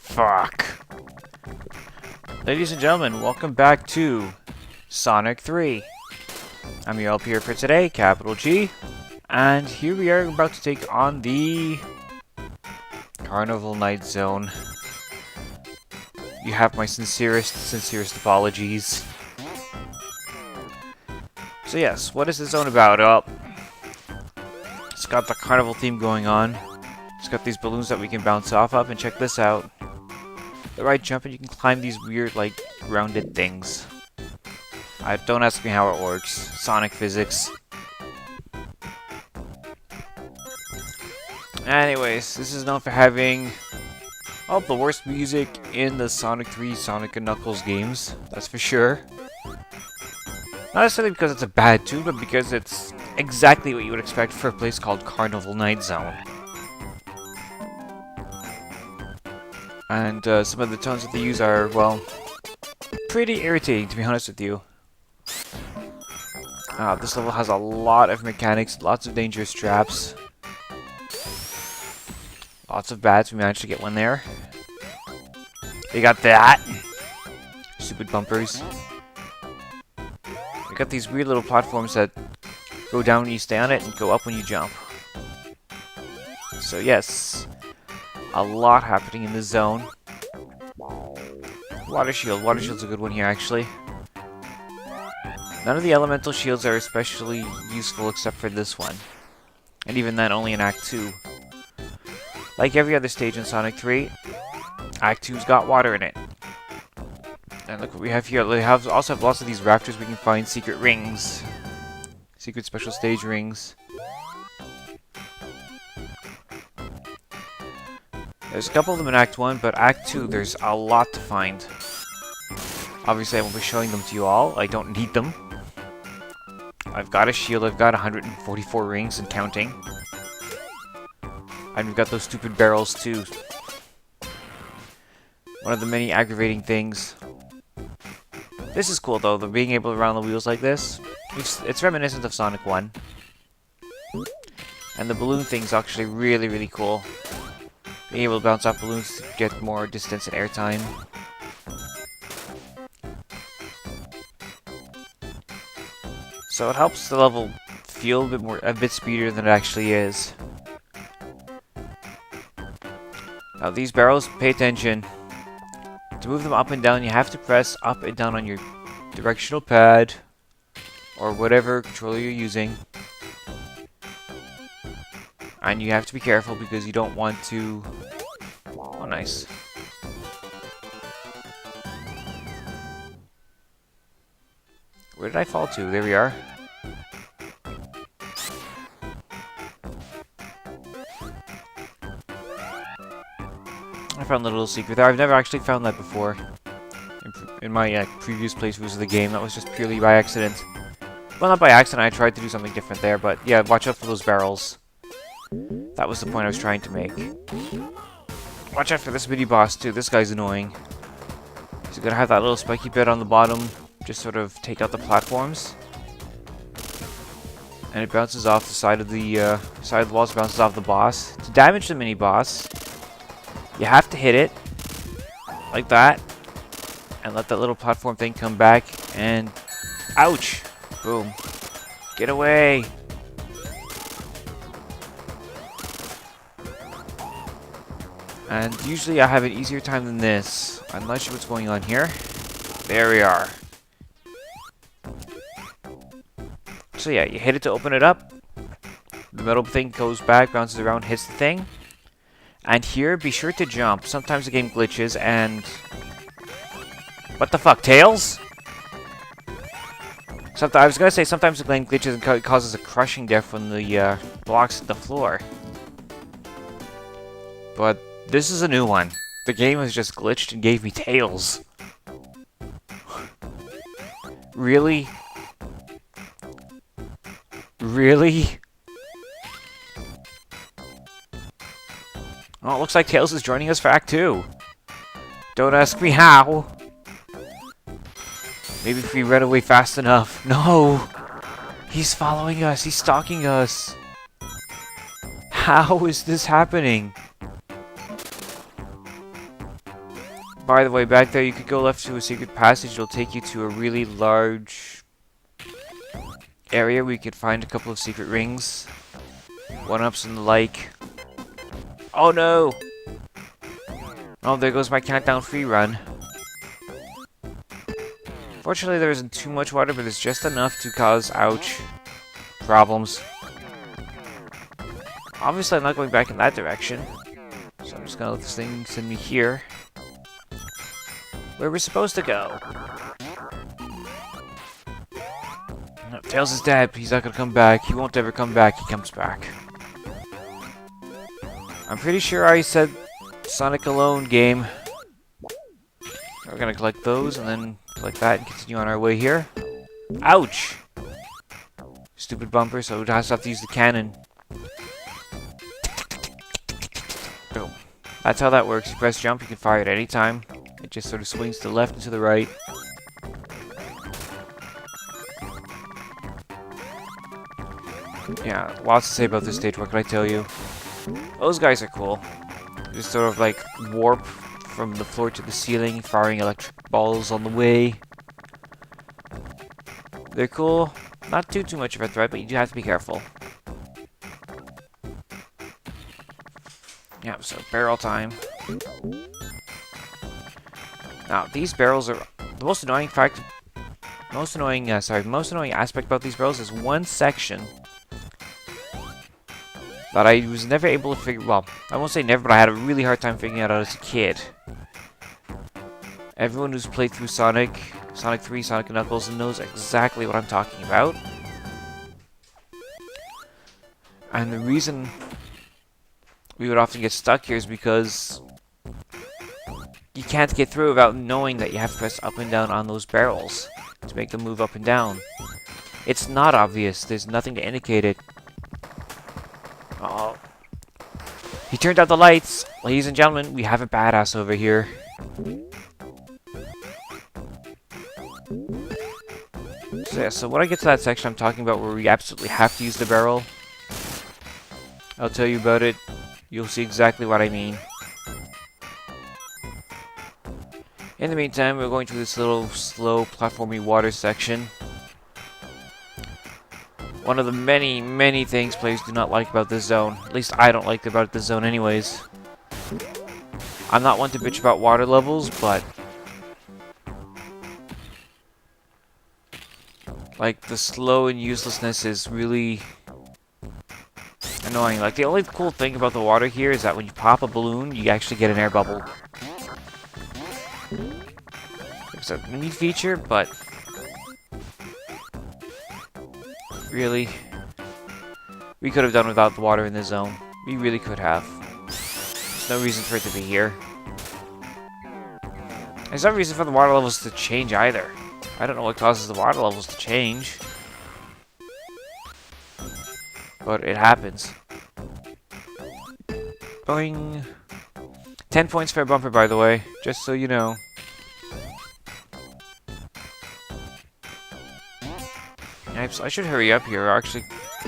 Fuck. Ladies and gentlemen, welcome back to Sonic 3. I'm your LP here for today, capital G. And here we are about to take on the Carnival Night Zone. You have my sincerest apologies. So yes, what is this zone about? It's got the carnival theme going on. It's got these balloons that we can bounce off of, and check this out. The right jump and you can climb these weird, like, rounded things. Don't ask me how it works. Sonic physics. Anyways, this is known for having the worst music in the Sonic 3 Sonic & Knuckles games. That's for sure. Not necessarily because it's a bad tune, but because it's exactly what you would expect for a place called Carnival Night Zone. And some of the tones that they use are, well, pretty irritating, to be honest with you. This level has a lot of mechanics, lots of dangerous traps. Lots of bats, we managed to get one there. They got that! Stupid bumpers. We got these weird little platforms that go down when you stay on it and go up when you jump. So yes, a lot happening in this zone. Water shield. Water shield's a good one here, actually. None of the elemental shields are especially useful except for this one. And even then, only in Act 2. Like every other stage in Sonic 3, Act 2's got water in it. And look what we have here. We also have lots of these raptors. We can find secret rings. Secret special stage rings. There's a couple of them in Act 1, but Act 2, there's a lot to find. Obviously, I won't be showing them to you all. I don't need them. I've got a shield. I've got 144 rings and counting. And we've got those stupid barrels, too. One of the many aggravating things. This is cool, though, the being able to round the wheels like this. It's reminiscent of Sonic 1. And the balloon thing's actually really cool. Being able to bounce off balloons to get more distance and airtime. So it helps the level feel a bit speedier than it actually is. Now these barrels, pay attention. To move them up and down, you have to press up and down on your directional pad or whatever controller you're using. And you have to be careful because you don't want to... Oh, nice. Where did I fall to? There we are. I found a little secret there. I've never actually found that before. In my previous playthroughs of the game, that was just purely by accident. Well, not by accident, I tried to do something different there, but yeah, watch out for those barrels. That was the point I was trying to make. Watch out for this mini-boss, too. This guy's annoying. So you're gonna have that little spiky bit on the bottom, just sort of take out the platforms. And it bounces off the side of the walls, bounces off the boss. To damage the mini-boss, you have to hit it, like that, and let that little platform thing come back, and... Ouch! Boom. Get away! And usually I have an easier time than this. I'm not sure what's going on here. There we are. So yeah, you hit it to open it up. The metal thing goes back, bounces around, hits the thing. And here, be sure to jump. Sometimes the game glitches and... What the fuck, Tails? I was gonna say sometimes the game glitches and causes a crushing death when the blocks hit the floor. But this is a new one. The game has just glitched and gave me Tails. Really? Really? Oh, it looks like Tails is joining us for Act 2. Don't ask me how. Maybe if we run away fast enough. No! He's following us. He's stalking us. How is this happening? By the way, back there you could go left to a secret passage. It'll take you to a really large area where you could find a couple of secret rings. One-ups and the like. Oh no! Oh, there goes my countdown free run. Fortunately, there isn't too much water, but it's just enough to cause, ouch, problems. Obviously, I'm not going back in that direction. So I'm just gonna let this thing send me here. Where we're supposed to go. No, Tails is dead, but he's not gonna come back. He won't ever come back. He comes back. I'm pretty sure I said Sonic alone game. We're gonna collect those and then collect that and continue on our way here. Ouch! Stupid bumper, so it has to have to use the cannon. Boom. That's how that works. You press jump, you can fire at any time. It just sort of swings to the left and to the right. Yeah, lots to say about this stage, what can I tell you? Those guys are cool. Just sort of like warp from the floor to the ceiling, firing electric balls on the way. They're cool. Not too much of a threat, but you do have to be careful. Yeah, so barrel time. Now, these barrels are the most annoying most annoying aspect about these barrels is one section that I was never able to figure, well, I won't say never, but I had a really hard time figuring it out as a kid. Everyone who's played through Sonic 3, Sonic & Knuckles knows exactly what I'm talking about. And the reason we would often get stuck here is because you can't get through without knowing that you have to press up and down on those barrels to make them move up and down. It's not obvious. There's nothing to indicate it. Oh. He turned out the lights. Ladies and gentlemen, we have a badass over here. So yeah, so when I get to that section I'm talking about where we absolutely have to use the barrel, I'll tell you about it. You'll see exactly what I mean. In the meantime, we're going through this little slow platformy water section. One of the many things players do not like about this zone. At least I don't like about this zone anyways. I'm not one to bitch about water levels, but like the slow and uselessness is really annoying. Like the only cool thing about the water here is that when you pop a balloon, you actually get an air bubble. It's a neat feature, but really, we could have done without the water in this zone. We really could have. There's no reason for it to be here. There's no reason for the water levels to change either. I don't know what causes the water levels to change. But it happens. Boing. 10 points for a bumper, by the way, just so you know. I should hurry up here. We're actually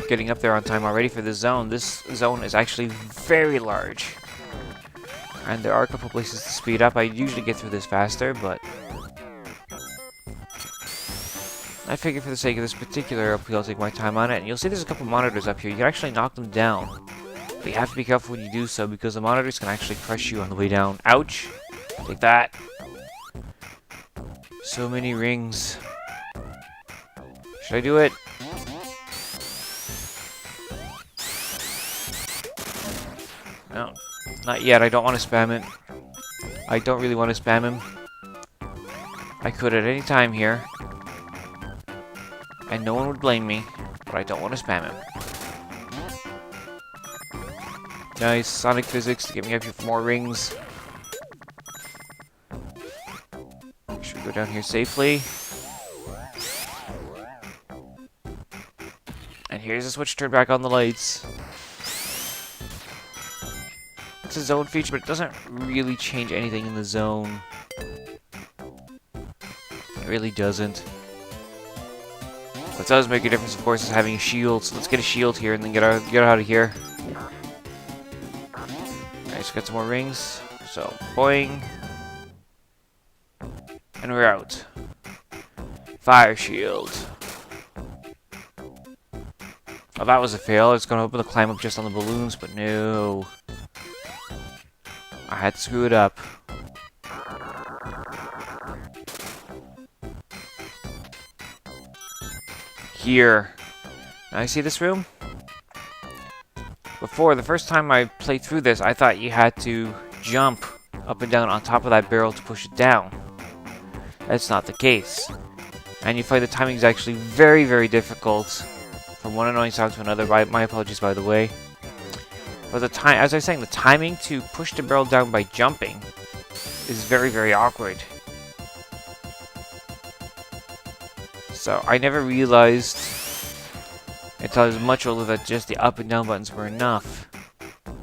getting up there on time already for this zone. This zone is actually very large. And there are a couple places to speed up. I usually get through this faster, but I figure for the sake of this particular LP, I'll take my time on it. And you'll see there's a couple monitors up here. You can actually knock them down. But you have to be careful when you do so, because the monitors can actually crush you on the way down. Ouch! Take that. So many rings. Should I do it? No, not yet. I don't want to spam it. I don't really want to spam him. I could at any time here. And no one would blame me, but I don't want to spam him. Nice Sonic physics to get me up here for more rings. Should we go down here safely? And here's a switch to turn back on the lights. It's a zone feature, but it doesn't really change anything in the zone. It really doesn't. What does make a difference, of course, is having a shield. So let's get a shield here and then get out of here. Alright, so got some more rings. So, boing. And we're out. Fire shield. Oh, that was a fail. I was going to open the climb up just on the balloons, but no. I had to screw it up. Here. Now you see this room? Before, the first time I played through this, I thought you had to jump up and down on top of that barrel to push it down. That's not the case. And you find the timing is actually very, very difficult from one annoying sound to another. My apologies, by the way. But as I was saying, the timing to push the barrel down by jumping is very, very awkward. So I never realized until I was much older that just the up and down buttons were enough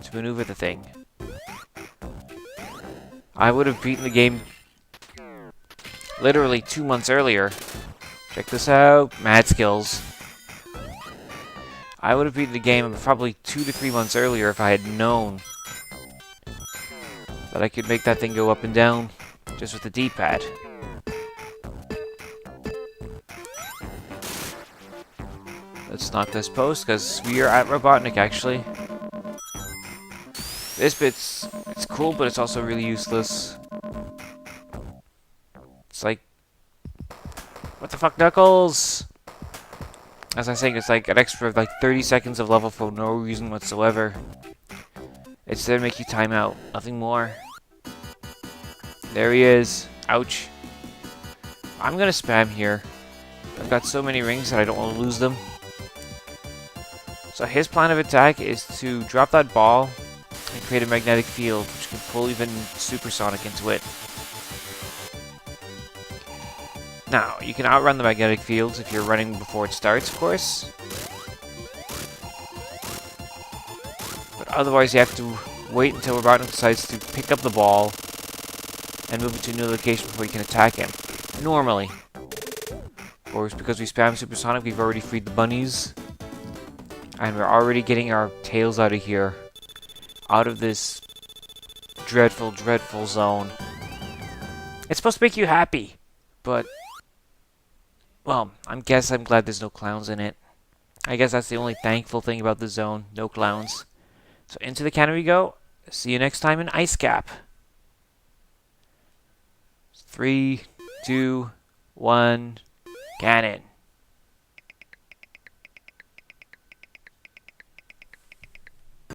to maneuver the thing. I would have beaten the game literally 2 months earlier. Check this out. Mad skills. I would have beaten the game probably 2 to 3 months earlier if I had known that I could make that thing go up and down just with the D-pad. Let's knock this post, because we are at Robotnik, actually. This it's cool, but it's also really useless. It's like... What the fuck, Knuckles? As I was saying, it's like an extra, like, 30 seconds of level for no reason whatsoever. It's there to make you time out. Nothing more. There he is. Ouch. I'm gonna spam here. I've got so many rings that I don't want to lose them. So his plan of attack is to drop that ball and create a magnetic field, which can pull even supersonic into it. Now, you can outrun the magnetic fields if you're running before it starts, of course. But otherwise, you have to wait until Robotnik decides to pick up the ball and move it to a new location before you can attack him. Normally. Of course, because we spam supersonic, we've already freed the bunnies. And we're already getting our tails out of here. Out of this dreadful, dreadful zone. It's supposed to make you happy. But, well, I'm glad there's no clowns in it. I guess that's the only thankful thing about the zone. No clowns. So into the cannon we go. See you next time in Ice Cap. 3, 2, 1, cannon.